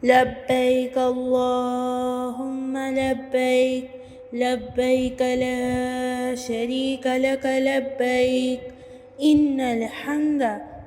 لبيك اللهم لبيك لبيك لا شريك لك لبيك إن الحمد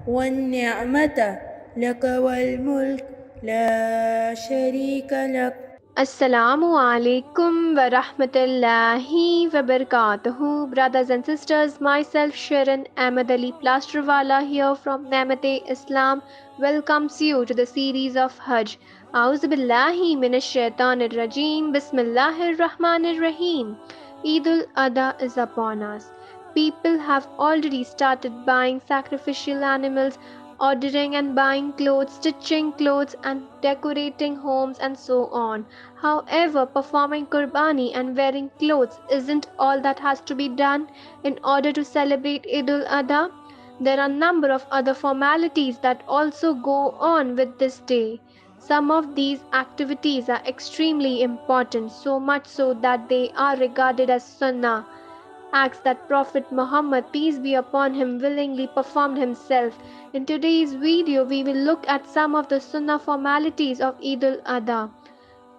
والنعمة لك والملك لا شريك لك. Assalamu'alaikum warahmatullahi wabarakatuh. Brothers and sisters, myself Sharon Ahmed Ali Plasterwala here from Nemat Islam welcomes you to the series of Hajj. A'udhu billahi minash shaitanir rajeem. Bismillahir rahmanir rahim. Eidul Adha is upon us. People have already started buying sacrificial animals, ordering and buying clothes, stitching clothes, and decorating homes, and so on. However, performing Qurbani and wearing clothes isn't all that has to be done in order to celebrate Eidul Adha. There are a number of other formalities that also go on with this day. Some of these activities are extremely important, so much so that they are regarded as Sunnah, acts that Prophet Muhammad, peace be upon him, willingly performed himself. In today's video, we will look at some of the Sunnah formalities of Eidul Adha,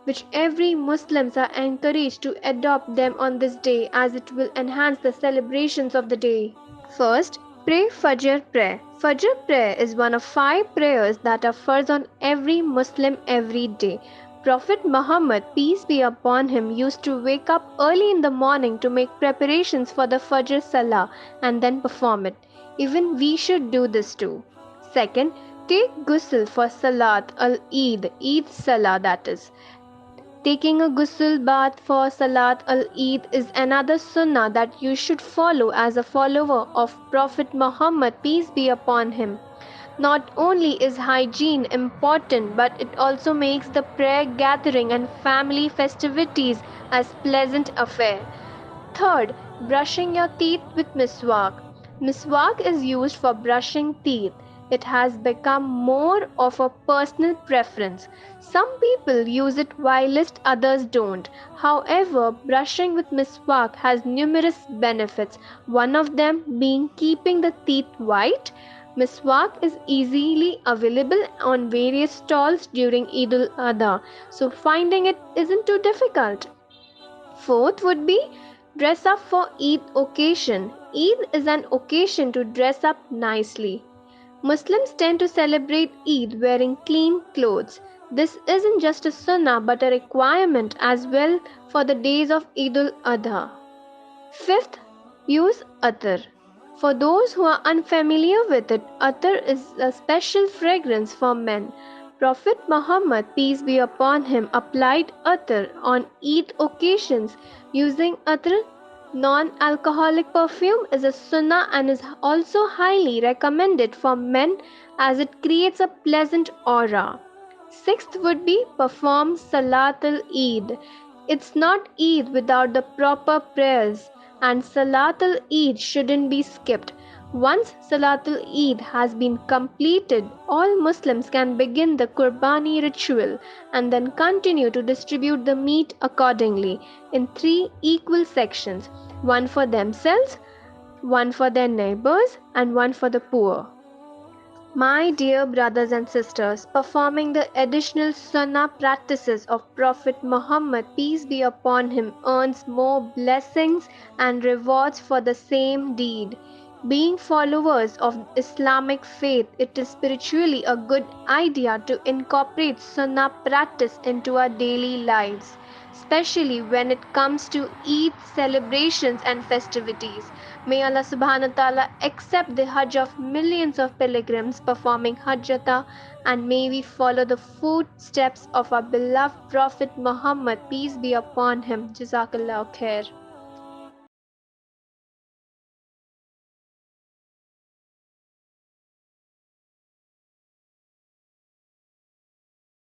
which every Muslims are encouraged to adopt them on this day, as it will enhance the celebrations of the day. First, pray Fajr prayer. Fajr prayer is one of 5 prayers that are farz on every Muslim every day. Prophet Muhammad, peace be upon him, used to wake up early in the morning to make preparations for the Fajr Salah and then perform it. Even we should do this too. Second, take ghusl for Salat al-Eid, Eid Salah that is. Taking a ghusl bath for Salat al-Eid is another sunnah that you should follow as a follower of Prophet Muhammad, peace be upon him. Not only is hygiene important, but it also makes the prayer gathering and family festivities as pleasant affair. Third, brushing your teeth with miswak. Miswak is used for brushing teeth. It has become more of a personal preference. Some people use it whilst others don't. However, brushing with miswak has numerous benefits, one of them being keeping the teeth white. Miswak is easily available on various stalls during Eidul Adha, so finding it isn't too difficult. Fourth would be dress up for Eid occasion. Eid is an occasion to dress up nicely. Muslims tend to celebrate Eid wearing clean clothes. This isn't just a sunnah but a requirement as well for the days of Eidul Adha. Fifth, use attar. For those who are unfamiliar with it, attar is a special fragrance for men. Prophet Muhammad, peace be upon him, applied attar on Eid occasions. Using attar, non-alcoholic perfume, is a sunnah and is also highly recommended for men as it creates a pleasant aura. Sixth would be perform Salat al-Eid. It's not Eid without the proper prayers, and Salat al-Eid shouldn't be skipped. Once Salat al-Eid has been completed, all Muslims can begin the Qurbani ritual and then continue to distribute the meat accordingly in 3 equal sections, one for themselves, one for their neighbors, and one for the poor. My dear brothers and sisters, performing the additional sunnah practices of Prophet Muhammad, peace be upon him, earns more blessings and rewards for the same deed. Being followers of Islamic faith, it is spiritually a good idea to incorporate sunnah practice into our daily lives, especially when it comes to Eid celebrations and festivities. May Allah subhanahu wa ta'ala accept the Hajj of millions of pilgrims performing Hajjata, and may we follow the footsteps of our beloved Prophet Muhammad, peace be upon him. Jazakallahu khair.